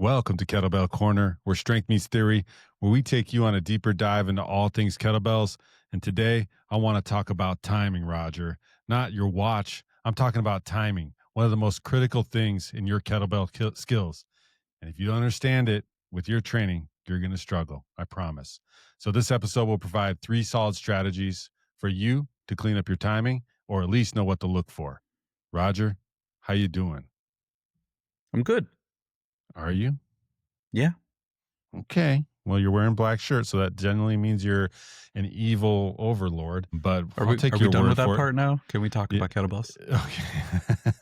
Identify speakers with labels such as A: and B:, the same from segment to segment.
A: Welcome to Kettlebell Corner, where strength meets theory, where we take you on a deeper dive into all things kettlebells. And today, I want to talk about timing, Roger. Not your watch. I'm talking about timing, one of the most critical things in your kettlebell skills. And if you don't understand it with your training, you're going to struggle, I promise. So this episode will provide 3 solid strategies for you to clean up your timing, or at least know what to look for. Roger, how you doing?
B: I'm good.
A: Are you?
B: Yeah.
A: Okay. Well, you're wearing black shirt, so that generally means you're an evil overlord. But
B: Are we done with that part now? Can we talk about kettlebells?
A: Okay.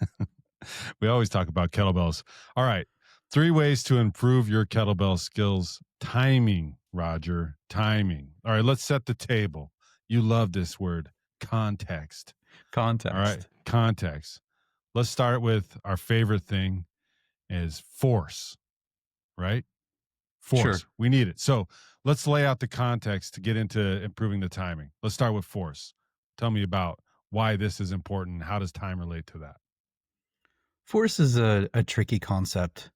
A: We always talk about kettlebells. All right. 3 ways to improve your kettlebell skills. Timing, Roger. Timing. All right. Let's set the table. You love this word. Context.
B: Context.
A: All right. Context. Let's start with our favorite thing is force, right? Force.
B: Sure.
A: We need it. So let's lay out the context to get into improving the timing. Let's start with force. Tell me about why this is important. How does time relate to that?
B: Force is a tricky concept,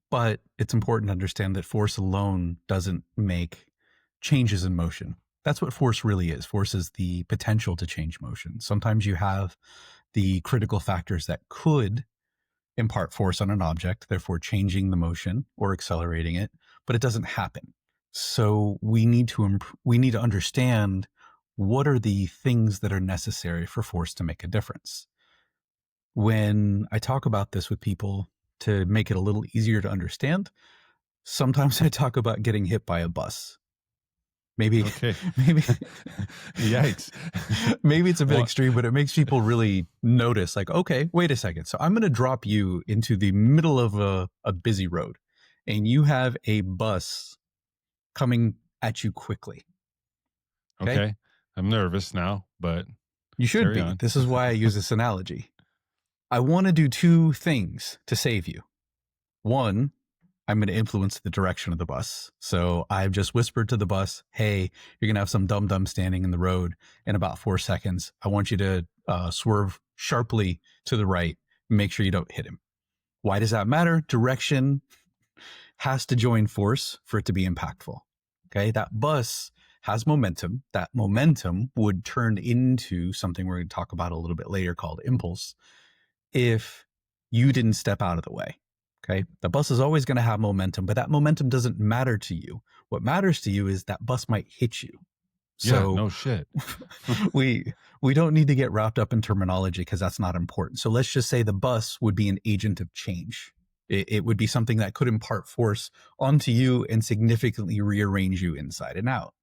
B: but it's important to understand that force alone doesn't make changes in motion. That's what force really is. Force is the potential to change motion. Sometimes you have the critical factors that could impart force on an object, therefore changing the motion or accelerating it, but it doesn't happen. So we need to understand what are the things that are necessary for force to make a difference. When I talk about this with people to make it a little easier to understand, sometimes I talk about getting hit by a bus. Maybe
A: Yikes.
B: Maybe it's a bit extreme, but it makes people really notice, like, okay, wait a second. So I'm going to drop you into the middle of a busy road, and you have a bus coming at you quickly.
A: Okay. I'm nervous now, but
B: you should be. On. This is why I use this analogy. I want to do 2 things to save you. 1, I'm going to influence the direction of the bus. So I've just whispered to the bus, hey, you're going to have some dum-dum standing in the road in about 4 seconds. I want you to swerve sharply to the right. Make sure you don't hit him. Why does that matter? Direction has to join force for it to be impactful. Okay. That bus has momentum. That momentum would turn into something we're going to talk about a little bit later called impulse if you didn't step out of the way. Okay. The bus is always going to have momentum, but that momentum doesn't matter to you. What matters to you is that bus might hit you. So
A: yeah, no shit.
B: we don't need to get wrapped up in terminology because that's not important. So let's just say the bus would be an agent of change. It would be something that could impart force onto you and significantly rearrange you inside and out.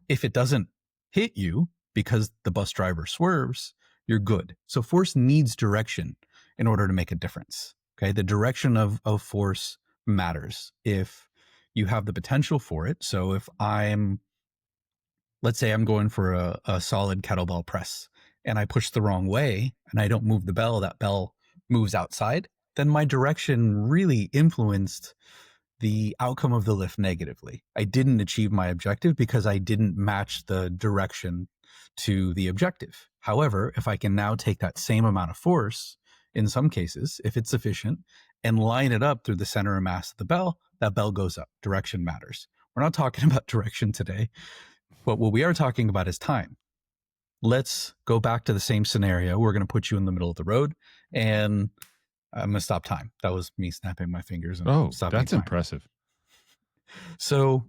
B: If it doesn't hit you because the bus driver swerves, you're good. So force needs direction in order to make a difference. Okay. The direction of force matters if you have the potential for it. So if let's say I'm going for a solid kettlebell press and I push the wrong way and I don't move the bell, that bell moves outside, then my direction really influenced the outcome of the lift negatively. I didn't achieve my objective because I didn't match the direction to the objective. However, if I can now take that same amount of force, in some cases, if it's sufficient, and line it up through the center of mass of the bell, that bell goes up. Direction matters. We're not talking about direction today, but what we are talking about is time. Let's go back to the same scenario. We're going to put you in the middle of the road, and I'm going to stop time. That was me snapping my fingers. And stopping
A: that's
B: time.
A: Impressive.
B: So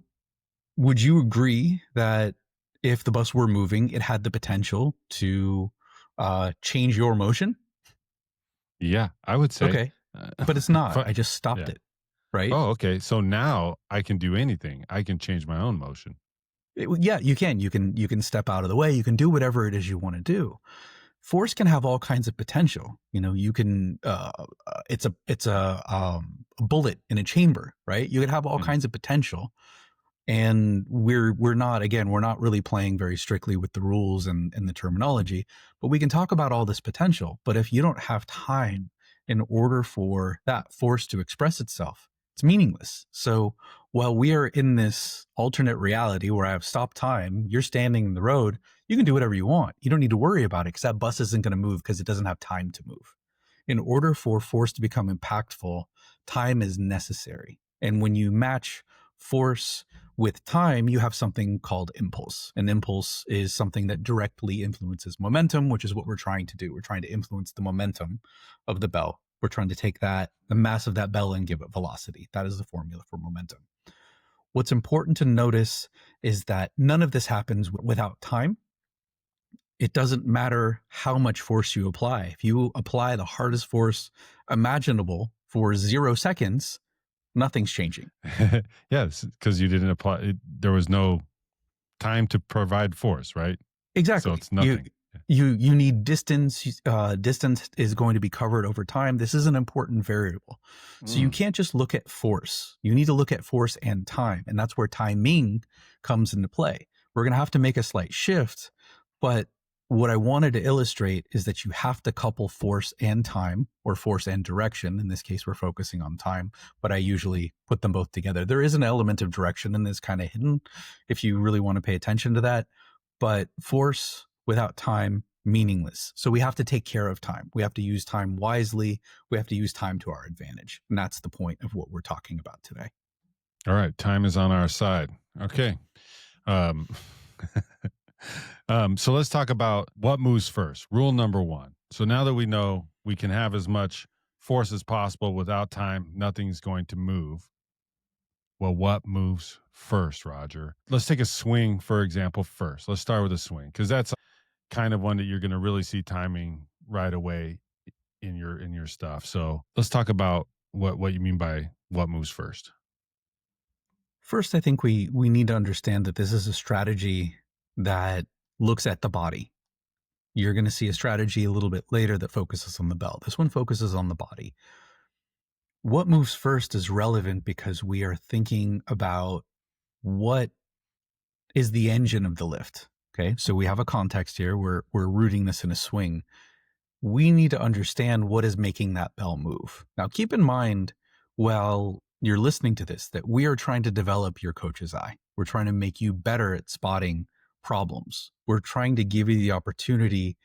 B: would you agree that if the bus were moving, it had the potential to change your motion?
A: Yeah, I would say.
B: Okay, but it's not. I just stopped it, right?
A: Oh, okay. So now I can do anything. I can change my own motion.
B: Yeah, you can. You can step out of the way. You can do whatever it is you want to do. Force can have all kinds of potential. You know, you can. It's a bullet in a chamber, right? You can have all kinds of potential. And we're not really playing very strictly with the rules and the terminology, but we can talk about all this potential. But if you don't have time in order for that force to express itself, it's meaningless. So while we are in this alternate reality where I have stopped time, you're standing in the road, you can do whatever you want. You don't need to worry about it because that bus isn't going to move because it doesn't have time to move. In order for force to become impactful, Time is necessary. And when you match force with time, you have something called impulse. An impulse is something that directly influences momentum, which is what we're trying to do. We're trying to influence the momentum of the bell. We're trying to take the mass of that bell and give it velocity. That is the formula for momentum. What's important to notice is that none of this happens without time. It doesn't matter how much force you apply. If you apply the hardest force imaginable for 0 seconds, nothing's changing.
A: Yes, because you didn't apply it, there was no time to provide force, right?
B: Exactly.
A: So it's nothing.
B: You need distance. Distance is going to be covered over time. This is an important variable. So you can't just look at force. You need to look at force and time. And that's where timing comes into play. We're going to have to make a slight shift. But what I wanted to illustrate is that you have to couple force and time, or force and direction. In this case, we're focusing on time, but I usually put them both together. There is an element of direction in this, kind of hidden, if you really want to pay attention to that. But force without time, meaningless. So we have to take care of time. We have to use time wisely. We have to use time to our advantage. And that's the point of what we're talking about today.
A: All right. Time is on our side. Okay. So let's talk about what moves first. Rule number 1. So now that we know we can have as much force as possible without time, nothing's going to move. Well, what moves first, Roger? Let's take a swing, for example, first. Let's start with a swing, because that's kind of one that you're going to really see timing right away in your stuff. So let's talk about what you mean by what moves first.
B: First, I think we need to understand that this is a strategy that looks at the body. You're going to see a strategy a little bit later that focuses on the bell. This one focuses on the body. What moves first is relevant because we are thinking about what is the engine of the lift. Okay, so we have a context here. We're rooting this in a swing. We need to understand what is making that bell move. Now, keep in mind, while you're listening to this, that we are trying to develop your coach's eye. We're trying to make you better at spotting problems. We're trying to give you the opportunity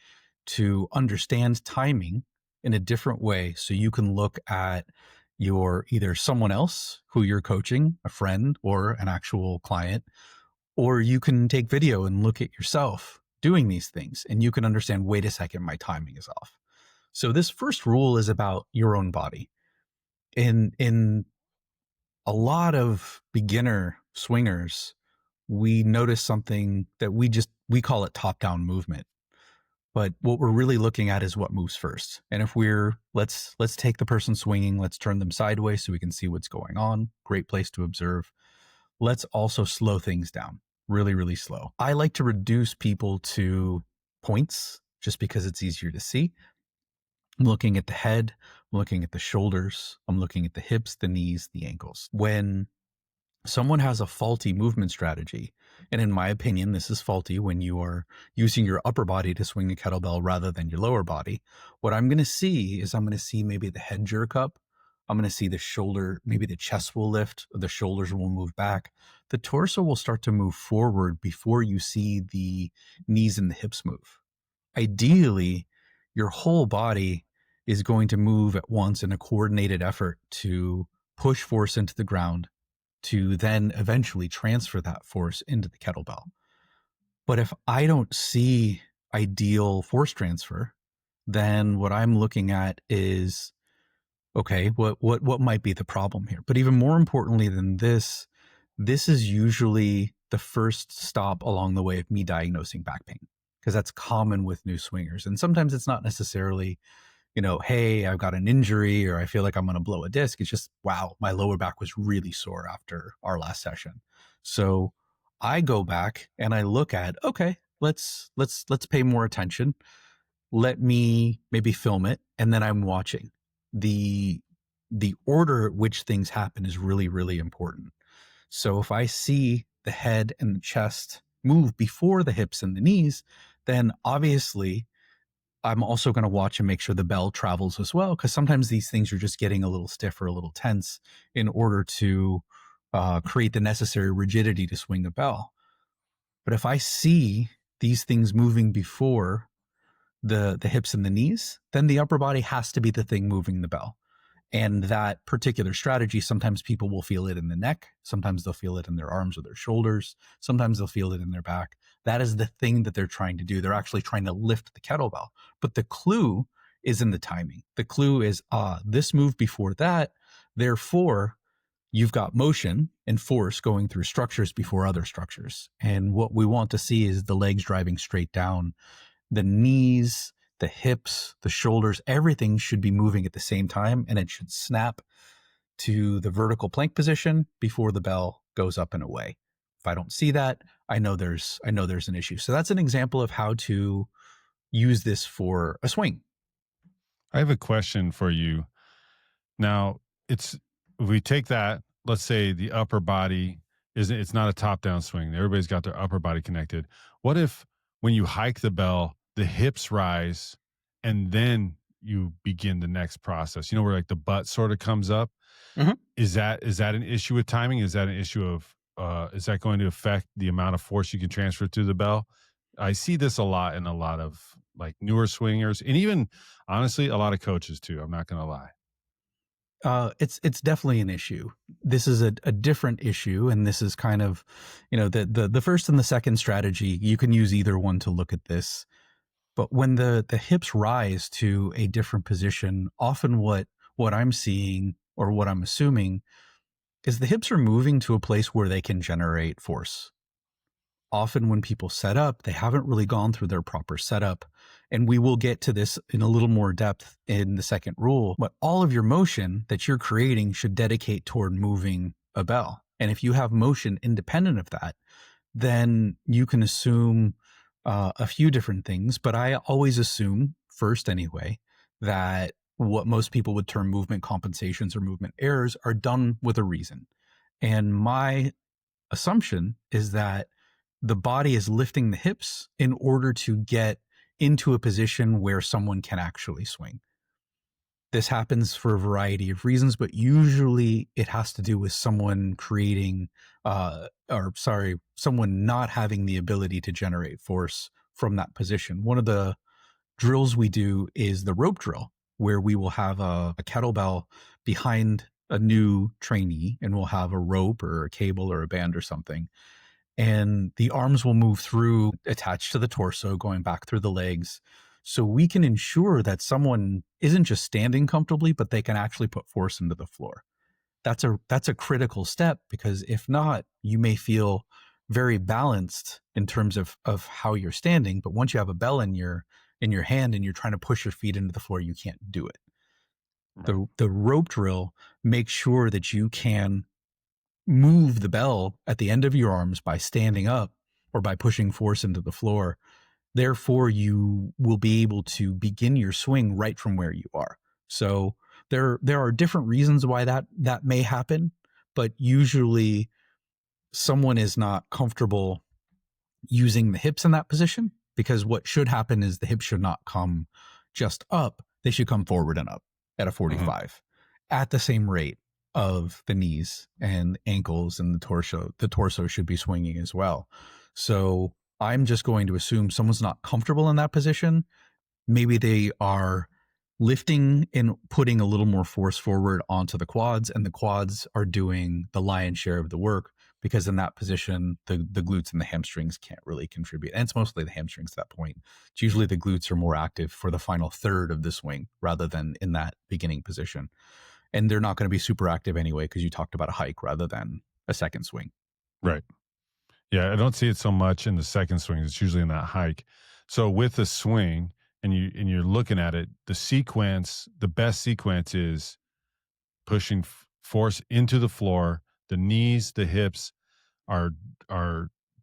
B: to understand timing in a different way, so you can look at your either someone else who you're coaching, a friend or an actual client, or you can take video and look at yourself doing these things, and you can understand, wait a second, my timing is off. So this first rule is about your own body. In a lot of beginner swingers, we notice something that we call it top-down movement. But what we're really looking at is what moves first. And if let's take the person swinging, let's turn them sideways so we can see what's going on. Great place to observe. Let's also slow things down, really, really slow. I like to reduce people to points just because it's easier to see. I'm looking at the head, I'm looking at the shoulders, I'm looking at the hips, the knees, the ankles. When someone has a faulty movement strategy, and in my opinion, this is faulty when you are using your upper body to swing a kettlebell rather than your lower body, what I'm going to see is maybe the head jerk up. I'm going to see the shoulder, maybe the chest will lift, or the shoulders will move back. The torso will start to move forward before you see the knees and the hips move. Ideally, your whole body is going to move at once in a coordinated effort to push force into the ground, to then eventually transfer that force into the kettlebell. But if I don't see ideal force transfer, then what I'm looking at is, okay, what might be the problem here? But even more importantly than this is usually the first stop along the way of me diagnosing back pain, because that's common with new swingers. And sometimes it's not necessarily, hey, I've got an injury or I feel like I'm going to blow a disc. It's just, wow, my lower back was really sore after our last session. So I go back and I look at, okay, let's pay more attention. Let me maybe film it. And then I'm watching. The order at which things happen is really, really important. So if I see the head and the chest move before the hips and the knees, then obviously I'm also going to watch and make sure the bell travels as well, because sometimes these things are just getting a little stiff or a little tense in order to create the necessary rigidity to swing the bell. But if I see these things moving before the hips and the knees, then the upper body has to be the thing moving the bell. And that particular strategy, sometimes people will feel it in the neck. Sometimes they'll feel it in their arms or their shoulders. Sometimes they'll feel it in their back. That is the thing that they're trying to do. They're actually trying to lift the kettlebell. But the clue is in the timing. The clue is, this move before that. Therefore, you've got motion and force going through structures before other structures. And what we want to see is the legs driving straight down. The knees, the hips, the shoulders, everything should be moving at the same time, and it should snap to the vertical plank position before the bell goes up and away. If I don't see that, I know there's an issue. So that's an example of how to use this for a swing.
A: I have a question for you. Now, if we take that, let's say the upper body it's not a top-down swing. Everybody's got their upper body connected. What if when you hike the bell, the hips rise and then you begin the next process, where like the butt sort of comes up?
B: Mm-hmm.
A: Is that an issue with timing? Is that an issue of, is that going to affect the amount of force you can transfer through the bell? I see this a lot in a lot of like newer swingers, and even honestly, a lot of coaches too. I'm not going to lie.
B: It's definitely an issue. This is a different issue, and this is kind of, the first and the second strategy. You can use either one to look at this, but when the hips rise to a different position, often what I'm seeing or what I'm assuming is the hips are moving to a place where they can generate force. Often when people set up, they haven't really gone through their proper setup. And we will get to this in a little more depth in the second rule. But all of your motion that you're creating should dedicate toward moving a bell. And if you have motion independent of that, then you can assume a few different things. But I always assume, first anyway, that what most people would term movement compensations or movement errors are done with a reason. And my assumption is that the body is lifting the hips in order to get into a position where someone can actually swing. This happens for a variety of reasons, but usually it has to do with someone someone not having the ability to generate force from that position. One of the drills we do is the rope drill, where we will have a kettlebell behind a new trainee, and we'll have a rope or a cable or a band or something. And the arms will move through, attached to the torso, going back through the legs. So we can ensure that someone isn't just standing comfortably, but they can actually put force into the floor. That's a critical step, because if not, you may feel very balanced in terms of how you're standing. But once you have a bell in your hand and you're trying to push your feet into the floor, you can't do it. Right. The rope drill makes sure that you can move the bell at the end of your arms by standing up or by pushing force into the floor. Therefore, you will be able to begin your swing right from where you are. So there are different reasons why that may happen, but usually someone is not comfortable using the hips in that position, because what should happen is the hips should not come just up. They should come forward and up at a 45 at the same rate of the knees and ankles, and the torso should be swinging as well. So I'm just going to assume someone's not comfortable in that position. Maybe they are lifting and putting a little more force forward onto the quads, and the quads are doing the lion's share of the work, because in that position, the glutes and the hamstrings can't really contribute. And it's mostly the hamstrings at that point. It's usually the glutes are more active for the final third of the swing rather than in that beginning position. And they're not going to be super active anyway, because you talked about a hike rather than a second swing.
A: Right. Yeah, I don't see it so much in the second swing. It's usually in that hike. So with a swing, and you're looking at it, the best sequence is pushing force into the floor. The knees, the hips are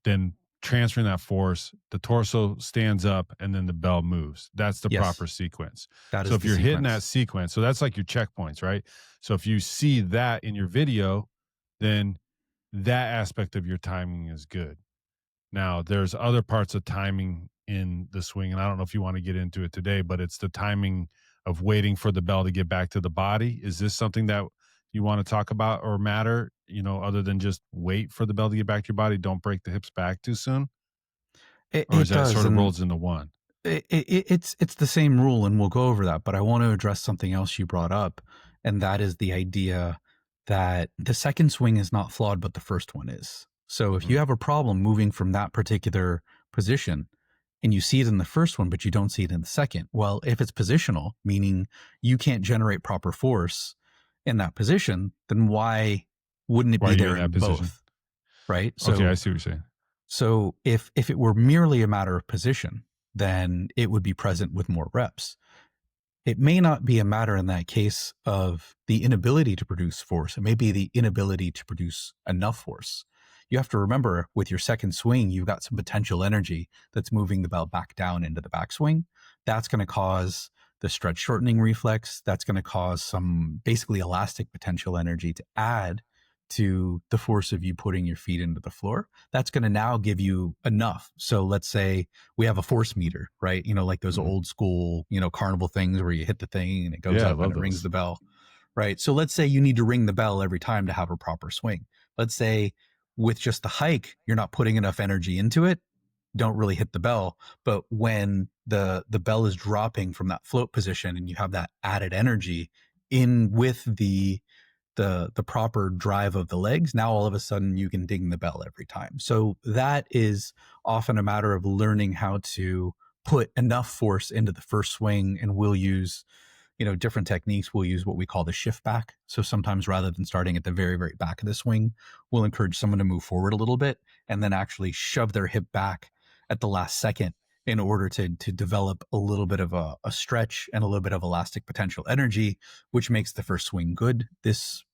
A: then transferring that force. The torso stands up, and then the bell moves. That's the proper sequence.
B: That is
A: so if you're
B: sequence.
A: hitting that sequence, so that's like your checkpoints, right? So if you see that in your video, then that aspect of your timing is good. Now, there's other parts of timing in the swing, and I don't know if you want to get into it today, but it's the timing of waiting for the bell to get back to the body. Is this something that you want to talk about or matter, other than just wait for the bell to get back to your body? Don't break the hips back too soon? Or is that sort of rolls into one?
B: It's the same rule, and we'll go over that, but I want to address something else you brought up. And that is the idea that the second swing is not flawed, but the first one is. So if you have a problem moving from that particular position and you see it in the first one, but you don't see it in the second, well, if it's positional, meaning you can't generate proper force in that position, then why wouldn't it
A: Why
B: be
A: are you
B: there
A: in that
B: in
A: position?
B: both? Right.
A: Okay, I see what you're saying.
B: So if it were merely a matter of position, then it would be present with more reps. It may not be a matter in that case of the inability to produce force. It may be the inability to produce enough force. You have to remember with your second swing, you've got some potential energy that's moving the bell back down into the backswing. That's going to cause the stretch shortening reflex. That's going to cause some basically elastic potential energy to add to the force of you putting your feet into the floor. That's going to now give you enough. So let's say we have a force meter, right? Like those old school, carnival things where you hit the thing and it goes up and it rings the bell, right? So let's say you need to ring the bell every time to have a proper swing. Let's say with just the hike, you're not putting enough energy into it. Don't really hit the bell. But when the bell is dropping from that float position and you have that added energy in with the proper drive of the legs, now all of a sudden you can ding the bell every time. So that is often a matter of learning how to put enough force into the first swing, and we'll use different techniques. We'll use what we call the shift back. So sometimes rather than starting at the very, very back of the swing, we'll encourage someone to move forward a little bit and then actually shove their hip back at the last second in order to develop a little bit of a stretch and a little bit of elastic potential energy, which makes the first swing good. This,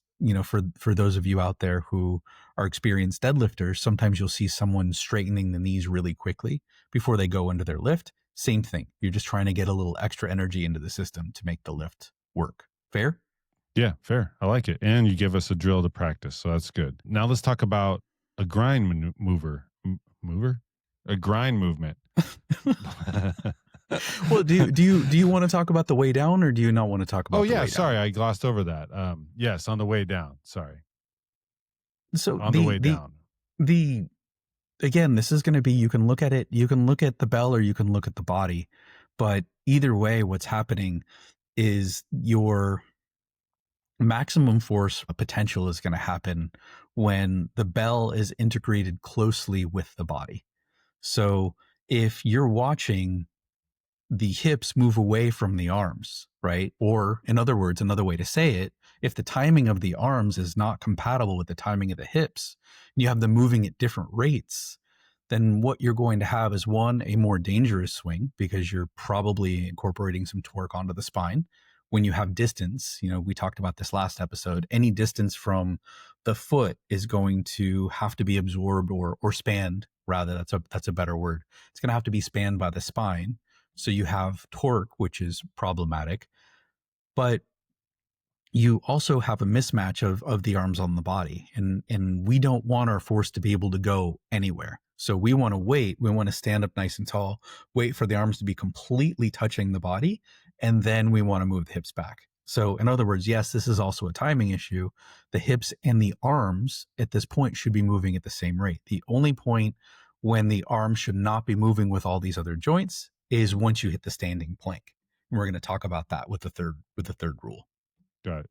B: for those of you out there who are experienced deadlifters, sometimes you'll see someone straightening the knees really quickly before they go into their lift. Same thing. You're just trying to get a little extra energy into the system to make the lift work. Fair?
A: Yeah, fair. I like it. And you give us a drill to practice, so that's good. Now let's talk about a grind mover? A grind movement.
B: Well, do you want to talk about the way down, or do you not want to talk about the way down?
A: Sorry, I glossed over that. Yes, on the way down. Sorry.
B: So
A: on the way down.
B: Again, this is going to be, you can look at it, you can look at the bell or you can look at the body, but either way, what's happening is your maximum force potential is going to happen when the bell is integrated closely with the body. So if you're watching the hips move away from the arms, right? Or in other words, another way to say it, if the timing of the arms is not compatible with the timing of the hips, and you have them moving at different rates, then what you're going to have is one, a more dangerous swing because you're probably incorporating some torque onto the spine. When you have distance, we talked about this last episode, any distance from the foot is going to have to be absorbed or spanned, rather. That's a better word. It's going to have to be spanned by the spine. So you have torque, which is problematic, but you also have a mismatch of the arms on the body. And we don't want our force to be able to go anywhere. So we want to wait. We want to stand up nice and tall, wait for the arms to be completely touching the body. And then we want to move the hips back. So in other words, yes, this is also a timing issue. The hips and the arms at this point should be moving at the same rate. The only point when the arms should not be moving with all these other joints is once you hit the standing plank. And we're going to talk about that with the third rule.
A: Got it.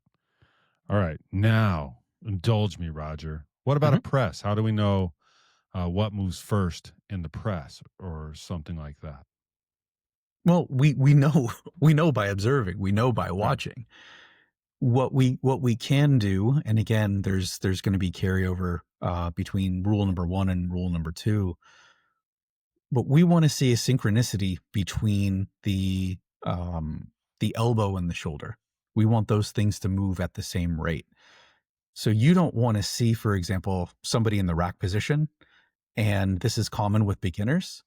A: All right. Now, indulge me, Roger. What about a press? How do we know what moves first in the press or something like that?
B: Well, we know by observing, we know by watching. What we can do, and again, there's going to be carryover between rule number 1 and rule number 2. But we want to see a synchronicity between the elbow and the shoulder. We want those things to move at the same rate. So you don't want to see, for example, somebody in the rack position, and this is common with beginners.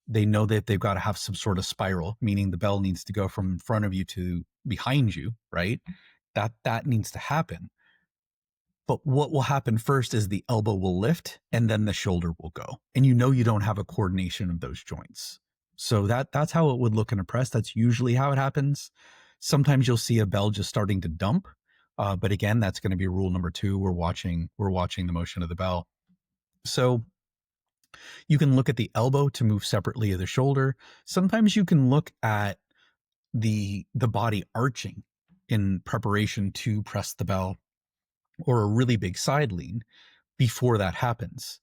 B: They know that they've got to have some sort of spiral, meaning the bell needs to go from in front of you to behind you, right? That needs to happen. But what will happen first is the elbow will lift and then the shoulder will go. And you don't have a coordination of those joints. So that's how it would look in a press. That's usually how it happens. Sometimes you'll see a bell just starting to dump. But again, that's going to be rule number 2. We're watching the motion of the bell. So you can look at the elbow to move separately of the shoulder. Sometimes you can look at the body arching in preparation to press the bell or a really big side lean before that happens.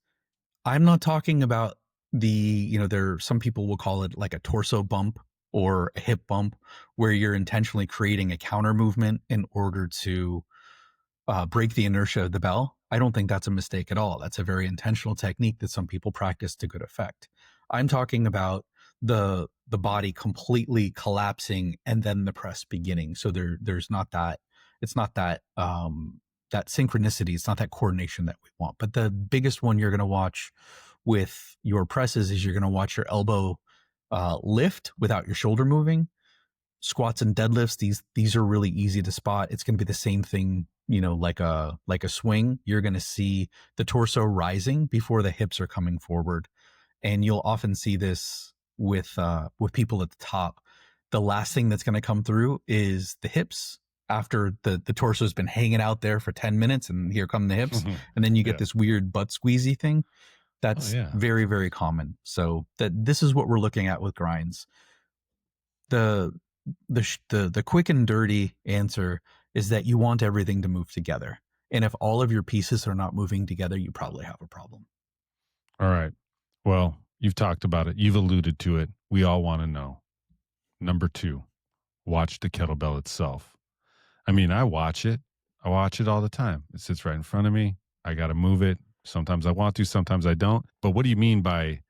B: I'm not talking about some people will call it like a torso bump or a hip bump where you're intentionally creating a counter movement in order to break the inertia of the bell. I don't think that's a mistake at all. That's a very intentional technique that some people practice to good effect. I'm talking about the body completely collapsing and then the press beginning. So there's not that, it's not that that synchronicity, it's not that coordination that we want. But the biggest one you're going to watch with your presses is you're going to watch your elbow lift without your shoulder moving. Squats and deadlifts, these are really easy to spot. It's going to be the same thing, like a swing. You're going to see the torso rising before the hips are coming forward, and you'll often see this with people at the top. The last thing that's going to come through is the hips after the torso has been hanging out there for 10 minutes, and here come the hips, and then you get this weird butt squeezy thing. That's very, very common. So this is what we're looking at with grinds. The quick and dirty answer is that you want everything to move together. And if all of your pieces are not moving together, you probably have a problem.
A: All right. Well, you've talked about it. You've alluded to it. We all want to know. Number 2, watch the kettlebell itself. I mean, I watch it all the time. It sits right in front of me. I got to move it. Sometimes I want to, sometimes I don't. But what do you mean by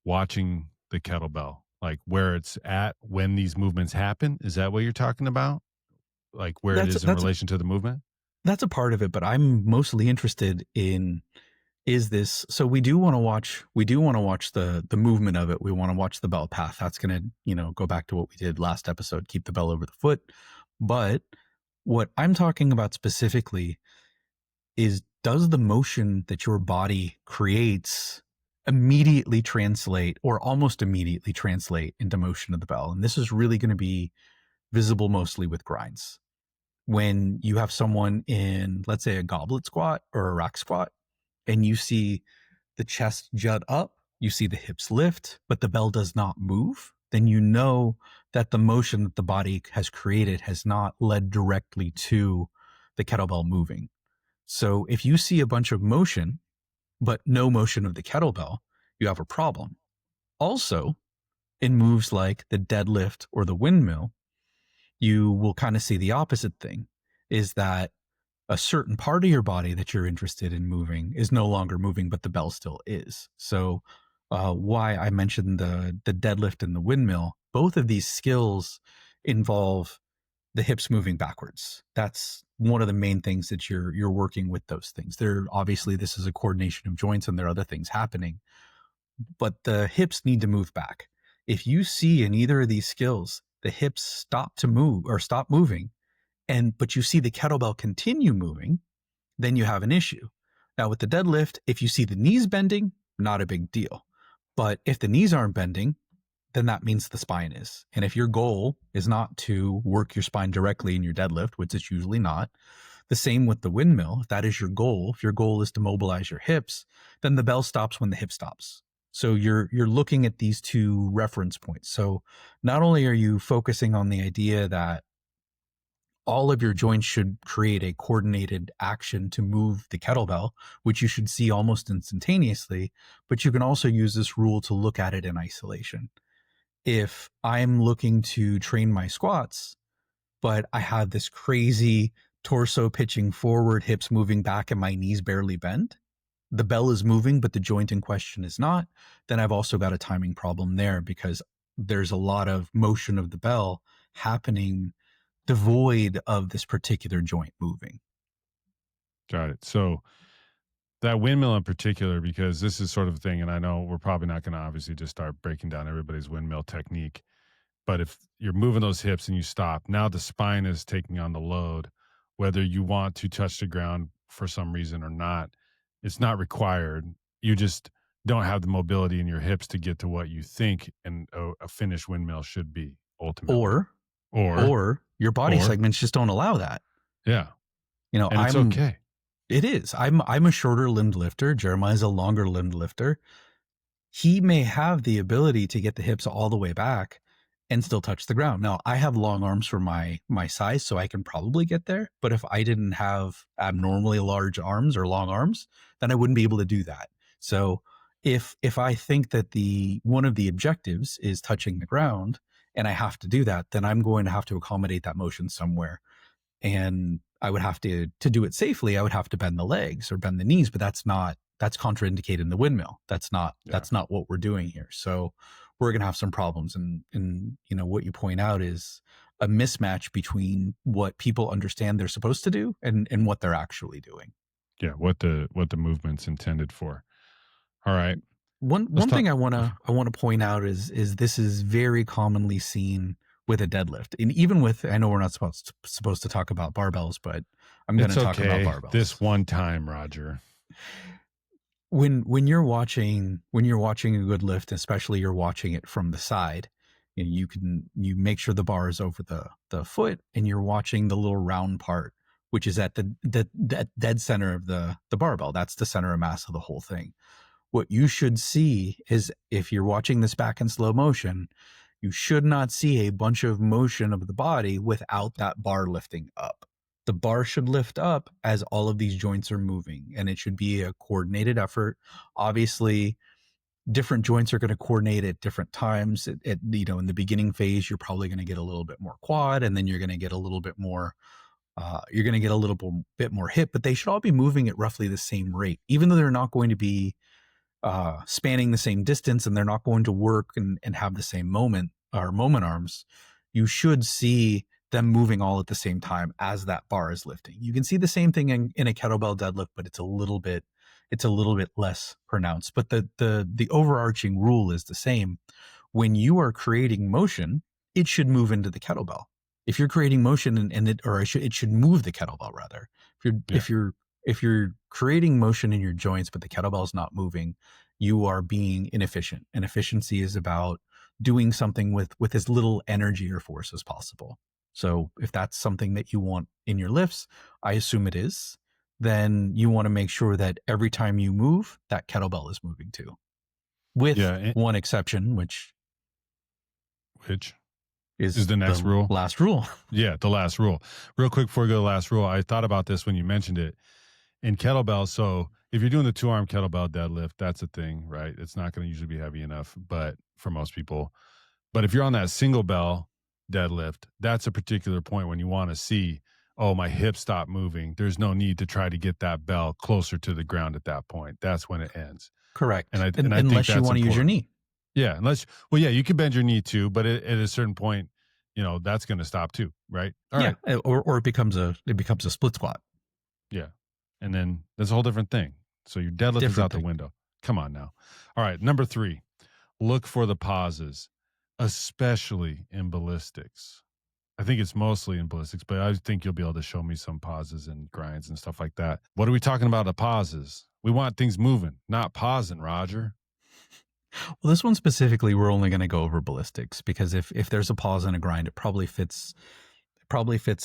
A: watching the kettlebell? Like where it's at when these movements happen? Is that what you're talking about? Like where it is in relation to the movement?
B: That's a part of it, but I'm mostly interested in so we do want to watch the movement of it. We want to watch the bell path. That's going to, go back to what we did last episode, keep the bell over the foot. But what I'm talking about specifically is, does the motion that your body creates immediately translate or almost immediately translate into motion of the bell? And this is really going to be visible mostly with grinds. When you have someone in, let's say, a goblet squat or a rack squat, and you see the chest jut up, you see the hips lift, but the bell does not move, then you know that the motion that the body has created has not led directly to the kettlebell moving. So if you see a bunch of motion, but no motion of the kettlebell, you have a problem. Also, in moves like the deadlift or the windmill, you will kind of see the opposite thing, is that a certain part of your body that you're interested in moving is no longer moving, but the bell still is. So why I mentioned the deadlift and the windmill, both of these skills involve the hips moving backwards. That's one of the main things that you're working with those things. Obviously this is a coordination of joints and there are other things happening, but the hips need to move back. If you see in either of these skills, the hips stop to move or stop moving, but you see the kettlebell continue moving, then you have an issue. Now with the deadlift, if you see the knees bending, not a big deal. But if the knees aren't bending, then that means the spine is. And if your goal is not to work your spine directly in your deadlift, which it's usually not, the same with the windmill, if that is your goal, if your goal is to mobilize your hips, then the bell stops when the hip stops. So you're looking at these two reference points. So not only are you focusing on the idea that all of your joints should create a coordinated action to move the kettlebell, which you should see almost instantaneously, but you can also use this rule to look at it in isolation. If I'm looking to train my squats, but I have this crazy torso pitching forward, hips moving back, and my knees barely bend, the bell is moving, but the joint in question is not, then I've also got a timing problem there because there's a lot of motion of the bell happening devoid of this particular joint moving.
A: Got it. So that windmill in particular, because this is sort of a thing, and I know we're probably not going to obviously just start breaking down everybody's windmill technique, but if you're moving those hips and you stop, now the spine is taking on the load, whether you want to touch the ground for some reason or not. It's not required. You just don't have the mobility in your hips to get to what you think a finished windmill should be ultimately.
B: Or your body segments just don't allow that.
A: Yeah.
B: And
A: it's okay.
B: It is. I'm a shorter limbed lifter. Jeremiah's a longer limbed lifter. He may have the ability to get the hips all the way back and still touch the ground. Now, I have long arms for my size, so I can probably get there. But if I didn't have abnormally large arms or long arms, then I wouldn't be able to do that. So if I think that one of the objectives is touching the ground and I have to do that, then I'm going to have to accommodate that motion somewhere. And I would have to do it safely, I would have to bend the legs or bend the knees, but that's contraindicated in the windmill. That's not what we're doing here. So we're going to have some problems. And, what you point out is a mismatch between what people understand they're supposed to do and what they're actually doing.
A: Yeah. What the movement's intended for. All right.
B: One thing I want to point out is this is very commonly seen with a deadlift. And even with, I know we're not supposed to talk about barbells, but I'm going to talk about barbells.
A: This one time, Roger.
B: When you're watching a good lift, especially you're watching it from the side, you make sure the bar is over the foot, and you're watching the little round part, which is at the dead center of the barbell. That's the center of mass of the whole thing. What you should see is, if you're watching this back in slow motion, you should not see a bunch of motion of the body without that bar lifting up. The bar should lift up as all of these joints are moving, and it should be a coordinated effort. Obviously, different joints are going to coordinate at different times. In the beginning phase, you're probably going to get a little bit more quad, and then you're going to get a little bit more. Bit more hip, but they should all be moving at roughly the same rate, even though they're not going to be spanning the same distance, and they're not going to work and have the same moment arms. You should see them moving all at the same time as that bar is lifting. You can see the same thing in a kettlebell deadlift, but it's a little bit less pronounced. But the overarching rule is the same. When you are creating motion, it should move into the kettlebell. If you're creating motion it should move the kettlebell rather. If you're creating motion in your joints, but the kettlebell is not moving, you are being inefficient. And efficiency is about doing something with as little energy or force as possible. So if that's something that you want in your lifts, I assume it is, then you want to make sure that every time you move, that kettlebell is moving too. With one exception, which is
A: the next rule.
B: Last rule.
A: Yeah, the last rule. Real quick before we go to the last rule, I thought about this when you mentioned it. In kettlebell, so if you're doing the 2-arm kettlebell deadlift, that's a thing, right? It's not going to usually be heavy enough, but for most people. But if you're on that single bell deadlift, that's a particular point when you want to see, oh, my hips stop moving. There's no need to try to get that bell closer to the ground at that point. That's when it ends.
B: Correct.
A: And I
B: unless
A: think
B: you want to use your knee.
A: Yeah, you can bend your knee too, but at a certain point, that's going to stop too, right?
B: All right. Or it becomes a split squat.
A: Yeah. And then there's a whole different thing. So your deadlift is out the window. Come on now. All right. Number 3, look for the pauses, especially in ballistics. I think it's mostly in ballistics, but I think you'll be able to show me some pauses and grinds and stuff like that. What are we talking about? The pauses. We want things moving, not pausing, Roger.
B: Well, this one specifically, we're only going to go over ballistics, because if there's a pause and a grind, it probably fits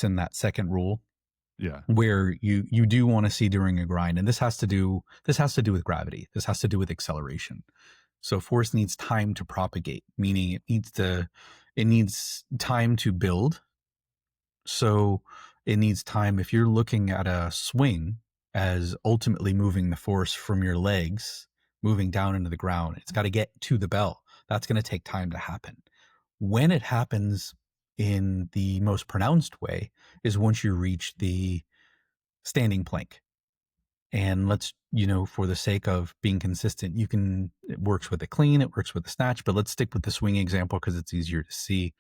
B: in that second rule.
A: Yeah.
B: Where you do want to see during a grind. And this has to do with gravity. This has to do with acceleration. So force needs time to propagate, meaning it needs time to build. So it needs time. If you're looking at a swing as ultimately moving the force from your legs, moving down into the ground, it's got to get to the bell. That's going to take time to happen. When it happens in the most pronounced way is once you reach the standing plank. And let's, for the sake of being consistent, it works with a clean, it works with a snatch, but let's stick with the swing example because it's easier to see.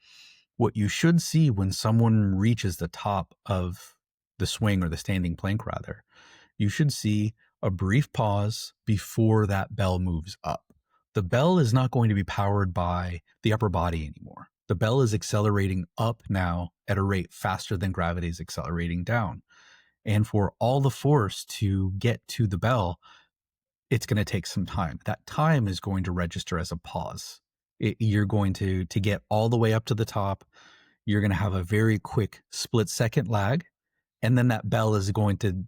B: What you should see when someone reaches the top of the swing, or the standing plank rather, you should see a brief pause before that bell moves up. The bell is not going to be powered by the upper body anymore. The bell is accelerating up now at a rate faster than gravity is accelerating down. And for all the force to get to the bell, it's going to take some time. That time is going to register as a pause. You're going to get all the way up to the top. You're going to have a very quick split-second lag, and then that bell is going to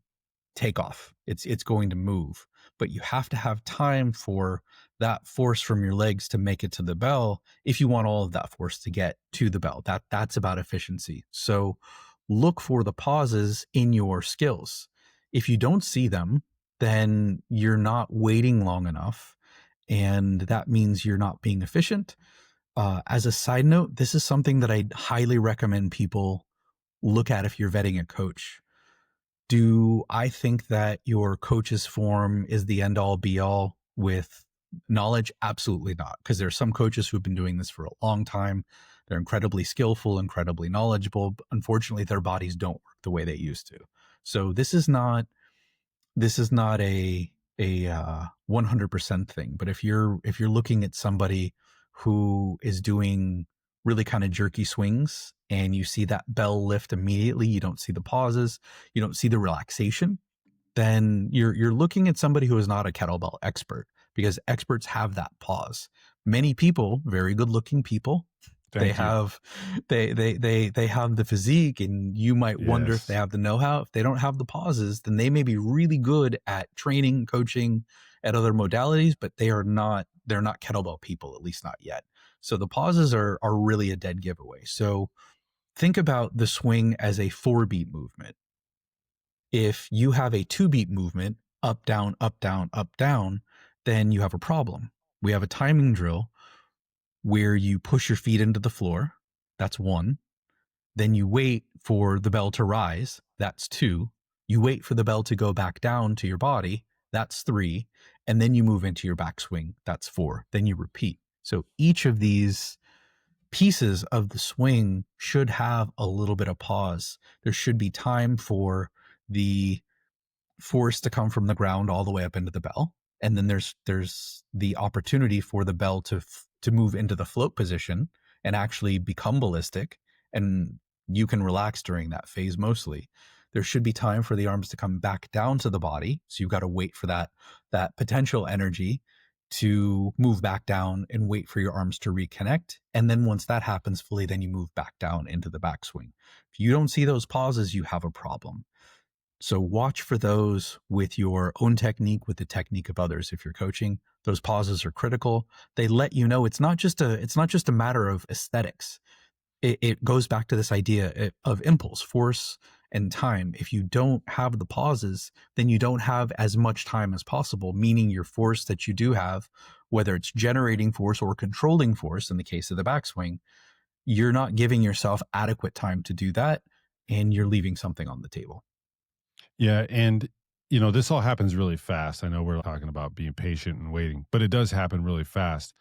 B: take off. It's going to move, but you have to have time for that force from your legs to make it to the bell if you want all of that force to get to the bell. That's about efficiency. So look for the pauses in your skills. If you don't see them, then you're not waiting long enough, and that means you're not being efficient. As a side note, this is something that I highly recommend people look at if you're vetting a coach. Do I think that your coach's form is the end all be all with knowledge? Absolutely not. Because there are some coaches who've been doing this for a long time. They're incredibly skillful, incredibly knowledgeable. But unfortunately, their bodies don't work the way they used to. So this is not a 100% thing. But if you're looking at somebody who is doing really kind of jerky swings and you see that bell lift immediately, you don't see the pauses, you don't see the relaxation, then you're looking at somebody who is not a kettlebell expert, because experts have that pause. Many people, very good looking people, they
A: Thank you.
B: have they have the physique, and you might wonder if they
A: Yes.
B: have the know-how. If they don't have the pauses, then they may be really good at training, coaching at other modalities, but they're not kettlebell people, at least not yet. So the pauses are really a dead giveaway. So think about the swing as a 4-beat movement. If you have a 2-beat movement, up, down, up, down, up, down, then you have a problem. We have a timing drill where you push your feet into the floor. That's 1. Then you wait for the bell to rise. That's 2. You wait for the bell to go back down to your body. That's 3. And then you move into your backswing. That's 4. Then you repeat. So each of these pieces of the swing should have a little bit of pause. There should be time for the force to come from the ground all the way up into the bell, and then there's the opportunity for the bell to move into the float position and actually become ballistic, and you can relax during that phase mostly. There should be time for the arms to come back down to the body, so you've got to wait for that potential energy to move back down and wait for your arms to reconnect. And then once that happens fully, then you move back down into the backswing. If you don't see those pauses, you have a problem. So watch for those with your own technique, with the technique of others. If you're coaching, those pauses are critical. They let you know it's not just a matter of aesthetics. It goes back to this idea of impulse, force, and time. If you don't have the pauses, then you don't have as much time as possible, meaning your force that you do have, whether it's generating force or controlling force in the case of the backswing, you're not giving yourself adequate time to do that, and you're leaving something on the table.
A: Yeah. And, this all happens really fast. I know we're talking about being patient and waiting, but it does happen really fast.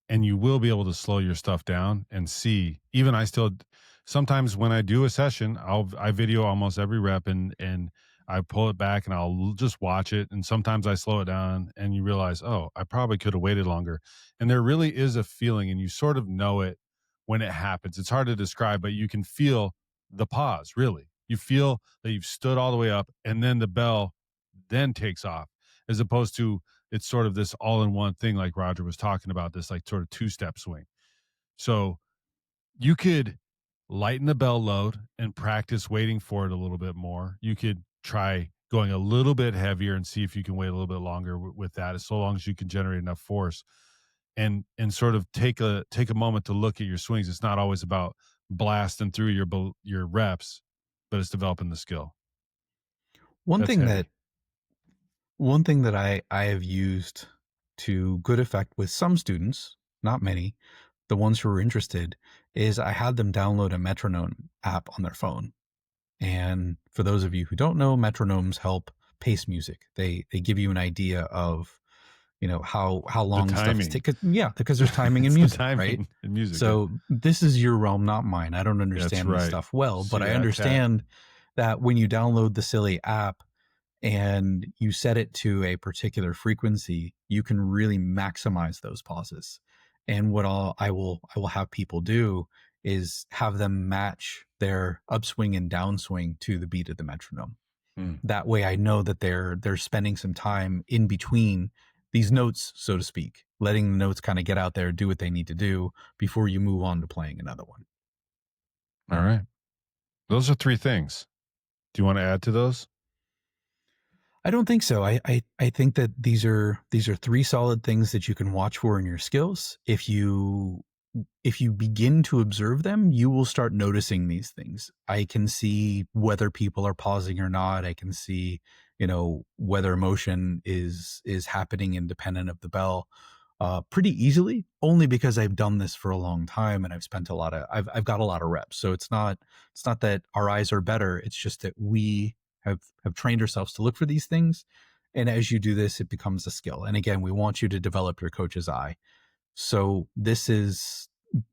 A: And you will be able to slow your stuff down and see. Even I still, sometimes when I do a session, I video almost every rep, and I pull it back and I'll just watch it. And sometimes I slow it down and you realize, oh, I probably could have waited longer. And there really is a feeling, and you sort of know it when it happens. It's hard to describe, but you can feel the pause, really. You feel that you've stood all the way up, and then the bell then takes off, as opposed to it's sort of this all-in-one thing, like Roger was talking about, this like sort of 2-step swing. So you could lighten the bell load and practice waiting for it a little bit more. You could try going a little bit heavier and see if you can wait a little bit longer with that, so long as you can generate enough force, and sort of take a moment to look at your swings. It's not always about blasting through your reps, but it's developing the skill.
B: One
A: That's
B: thing that
A: heavy.
B: one thing that I have used to good effect with some students, not many, the ones who are interested, is I had them download a metronome app on their phone. And for those of you who don't know, metronomes help pace music. They give you an idea of, how
A: The
B: long stuff is
A: timing.
B: taken. Yeah, because there's timing in
A: It's the
B: music, right?
A: timing in music. Yeah.
B: So this is your realm, not mine. I don't
A: That's
B: understand this
A: right.
B: stuff well,
A: See
B: but I
A: that
B: understand that when you download the silly app and you set it to a particular frequency, you can really maximize those pauses. And what I will have people do is have them match their upswing and downswing to the beat of the metronome.
A: Mm.
B: That way I know that they're spending some time in between these notes, so to speak, letting the notes kind of get out there, do what they need to do before you move on to playing another one.
A: All right. Those are 3 things. Do you want to add to those?
B: I don't think so. I think that these are three solid things that you can watch for in your skills. If you begin to observe them, you will start noticing these things. I can see whether people are pausing or not. I can see, whether motion is happening independent of the bell, pretty easily, only because I've done this for a long time and I've got a lot of reps. So it's not that our eyes are better. It's just that we have trained ourselves to look for these things. And as you do this, it becomes a skill. And again, we want you to develop your coach's eye. So this is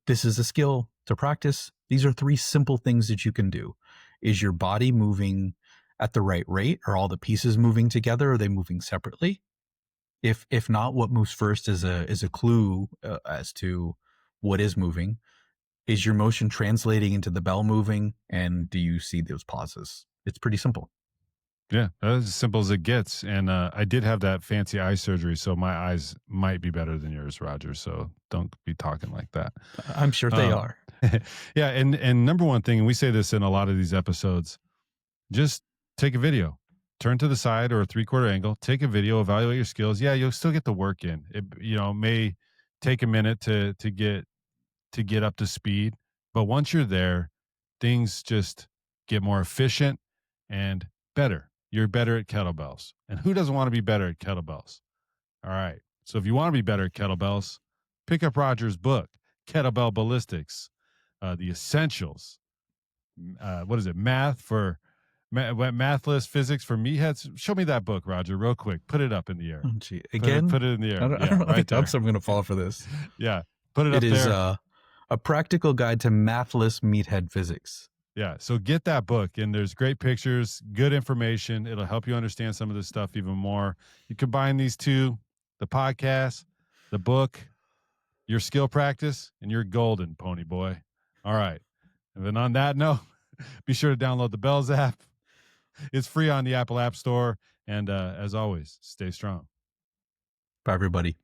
B: a skill to practice. These are three simple things that you can do. Is your body moving at the right rate? Are all the pieces moving together? Are they moving separately? If not, what moves first is a clue as to what is moving. Is your motion translating into the bell moving? And do you see those pauses? It's pretty simple.
A: Yeah, that's as simple as it gets. And I did have that fancy eye surgery, so my eyes might be better than yours, Roger. So don't be talking like that.
B: I'm sure they are.
A: Yeah, and number one thing, and we say this in a lot of these episodes, just take a video, turn to the side or a 3/4 angle, take a video, evaluate your skills. Yeah, you'll still get the work in. It may take a minute to get up to speed, but once you're there, things just get more efficient and better. You're better at kettlebells. And who doesn't want to be better at kettlebells? All right. So if you want to be better at kettlebells, pick up Roger's book, Kettlebell Ballistics, the essentials. What is it? Mathless physics for meatheads. Show me that book, Roger, real quick. Put it up in the air.
B: Oh, gee. Again?
A: Put it in the air.
B: I don't think I'm going to fall for this.
A: Yeah. Put it up there. It
B: is a practical guide to mathless meathead physics.
A: Yeah. So get that book, and there's great pictures, good information. It'll help you understand some of this stuff even more. You combine these two, the podcast, the book, your skill practice, and you're golden, pony boy. All right. And then on that note, be sure to download the Bells app. It's free on the Apple App Store. And as always, stay strong.
B: Bye, everybody.